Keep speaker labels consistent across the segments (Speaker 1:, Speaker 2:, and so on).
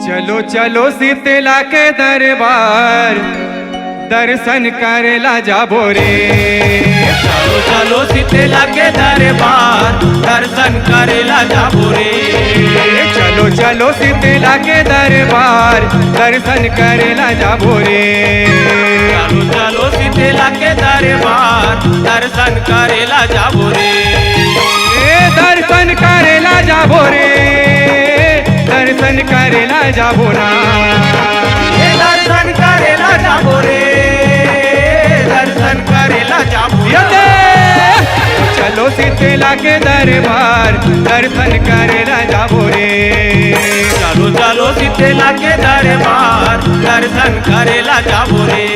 Speaker 1: चलो चलो शीतला के दरबार दर्शन करेला जाबो रे।
Speaker 2: चलो चलो शीतला के दरबार दर्शन करेला जाबो रे।
Speaker 1: चलो चलो शीतला के दरबार दर्शन करेला जाबो रे।
Speaker 2: चलो चलो शीतला के दरबार दर्शन करेला जाबो रे।
Speaker 1: दर्शन करेला जाबो रे, दर्शन करेला जाबो ना।
Speaker 2: दर्शन करेला जाबो रे, दर्शन करेला जाबो रे।
Speaker 1: चलो शीतला के दरबार दर्शन करेला जाबो रे।
Speaker 2: चलो चलो शीतला के दरबार दर्शन करेला जाबो रे।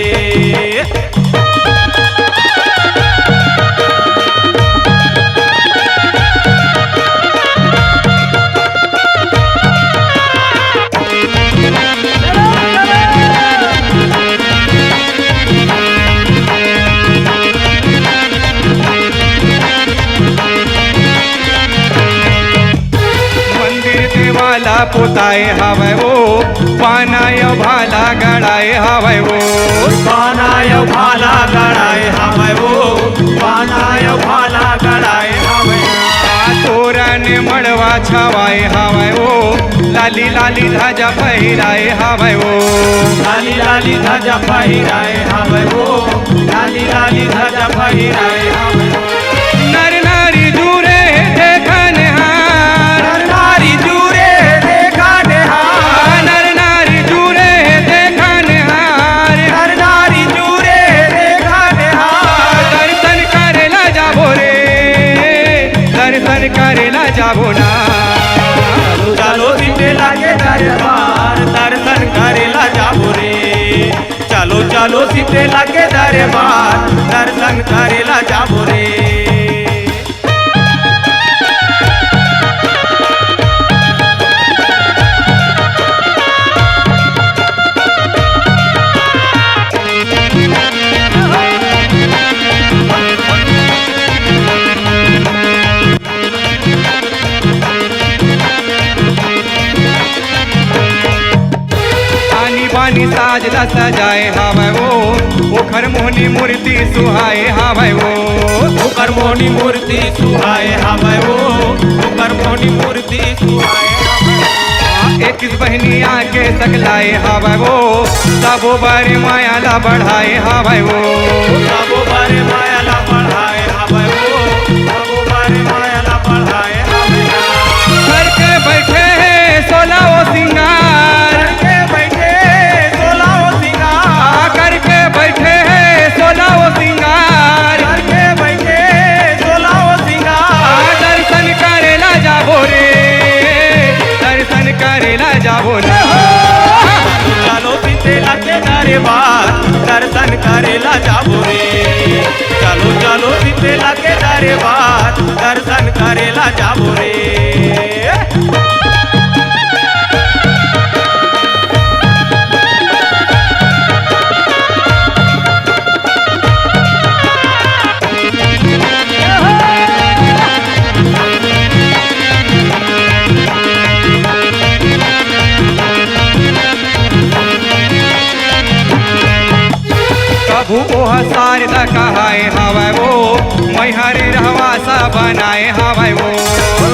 Speaker 1: वाला पोताए हवै वो पानाय भाला गड़ाए हवै वो।
Speaker 2: पानाय भाला गड़ाए हवै वो, पानाय भाला गड़ाए हवै।
Speaker 1: तोरण मड़वा छवाए हवै वो, लाली लाली ध्वजा पहिराए हवै वो।
Speaker 2: लाली लाली ध्वजा पहिराए हवै वो, लाली लाली ध्वजा पहिराए हवै।
Speaker 1: नर नारी दूरे देखन हार,
Speaker 2: नर नारी दूरे देखन हार,
Speaker 1: नर नारी दूरे देखन हार,
Speaker 2: नर नारी दूरे देखन हार।
Speaker 1: दर्शन करेला जाबो रे, दर्शन करेला जाबो ना।
Speaker 2: चलो शीतला के दरबार दर्शन करेला जाबो रे। चलो चलो शीतला के दरबार दर्शन करेला जाबो रे।
Speaker 1: पानी साजला सजाए हवै वो, ओखर मोहनी मूर्ति सुहाए हवै वो।
Speaker 2: ओकर मोहनी मूर्ति सुहाए हवै वो, ओकर मोहनी मूर्ति सुहाए हवै।
Speaker 1: एक बहनी आके सकलाए हवै वो, सबो बारे मायाला बढ़ाए हवै वो।
Speaker 2: सबो बारे मायाला बढ़ाए हवै वो, सबो बारे मायाला बढ़ाए हवै।
Speaker 1: घर के बैठे है सोलह वो सिंगार,
Speaker 2: करके बैठे सोलह सिंगार,
Speaker 1: करके बैठे है सोलह वो सिंगार।
Speaker 2: करके बैठे सोलह सिंगार।
Speaker 1: दर्शन करेला जाबो रे, दर्शन करेला जाबो ना।
Speaker 2: चलो शीतला के दरबार दर्शन करेला जाबो रे। चलो चलो शीतला के दरबार दर्शन करेला जाबो रे।
Speaker 1: प्रभु ओह शारदा कहाए हवै वो, मैहर रहवासा बनाए हवै वो।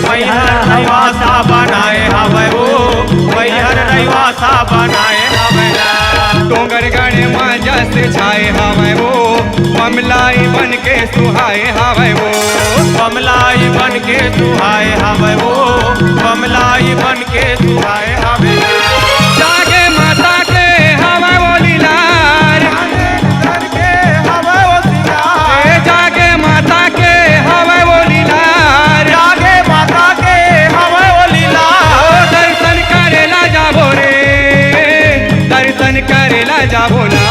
Speaker 2: मैहर रहिवासा बनाए हवै वो, मैहर रहिवासा बनाए हवै।
Speaker 1: डोंगर गढ़ माँ जस छाए हवै वो, ममलाई बन के सुहाए हवै वो।
Speaker 2: बमलाई बन के सुहाए हवै वो, बमलाई बन के सुहाए हवै।
Speaker 1: जागे माता के हवै वो लीलार,
Speaker 2: करके हवै वो सिंगार।
Speaker 1: जागे माता के हवै वो लीलार।
Speaker 2: जागे माता के हवै वो लीला।
Speaker 1: दर्शन करेला जाबो रे, दर्शन करेला जाबो ना।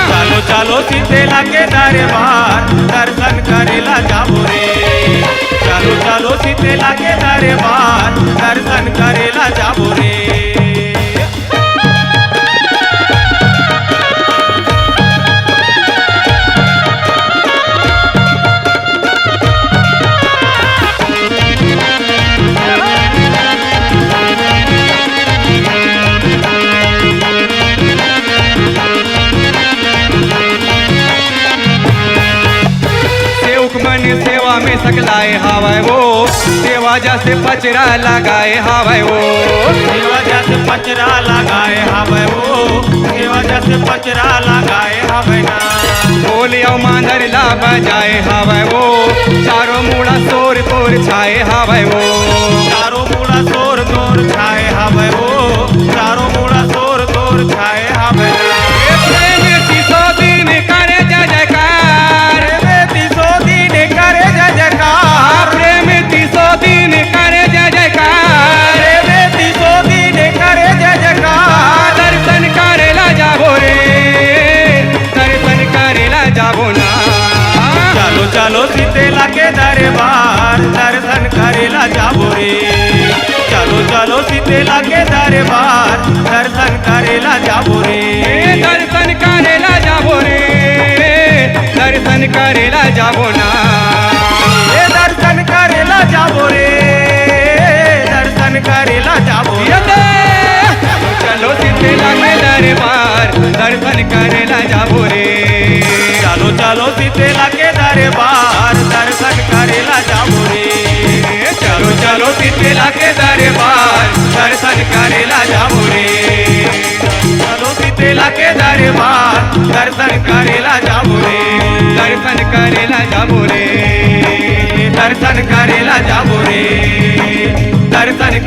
Speaker 2: चलो चलो शीतला के दरबार दर्शन करेला जाबो रे। चलो चलो शीतला के दरबार दर्शन करेला जाबो रे।
Speaker 1: हवाय वो सेवा जैसे पचरा लगाए हवाय वो
Speaker 2: सेवा जैसे पचरा लगाए हवे वो सेवा जैसे पचरा लगाए हवे ना
Speaker 1: बोलियो मांदर ला बजाए हवाय वो चारों मुड़ा सोर तोर छाए हवाय वो
Speaker 2: चारों मुड़ा सोर तोर छाए हवे वो चारों मुड़ा सोर तोर छाए हवे ना
Speaker 1: प्रेम तीसो दिन करे जय जयकार
Speaker 2: तीसो दिन करे जय जयकार
Speaker 1: प्रेम तीसो दिन करे जय जयकार
Speaker 2: तीसो दिन करे जय जयकार
Speaker 1: दर्शन करेला जाबो रे दर्शन करेला जाबो ना
Speaker 2: चलो चलो शीतला के दरबार दर्शन करेला जाबो रे चलो चलो शीतला के दरबार दर्शन करेला जाबो रे
Speaker 1: दर्शन करेला जाबो रे दर्शन करेला जाबो ना
Speaker 2: दर्शन करेला जाबो रे दर्शन करेला जाबो
Speaker 1: चलो शीतला के दरबार दर्शन करेला जाबो रे
Speaker 2: चलो चलो शीतला के दरबार दर्शन करेला जाबो रे
Speaker 1: चलो चलो शीतला के दरबार दर्शन करेला जाबो रे
Speaker 2: चलो शीतला के दरबार दर्शन करेला जाबो रे
Speaker 1: दर्शन करेला जाबो रे
Speaker 2: दर्शन करेला जाबो रे
Speaker 1: दर्शन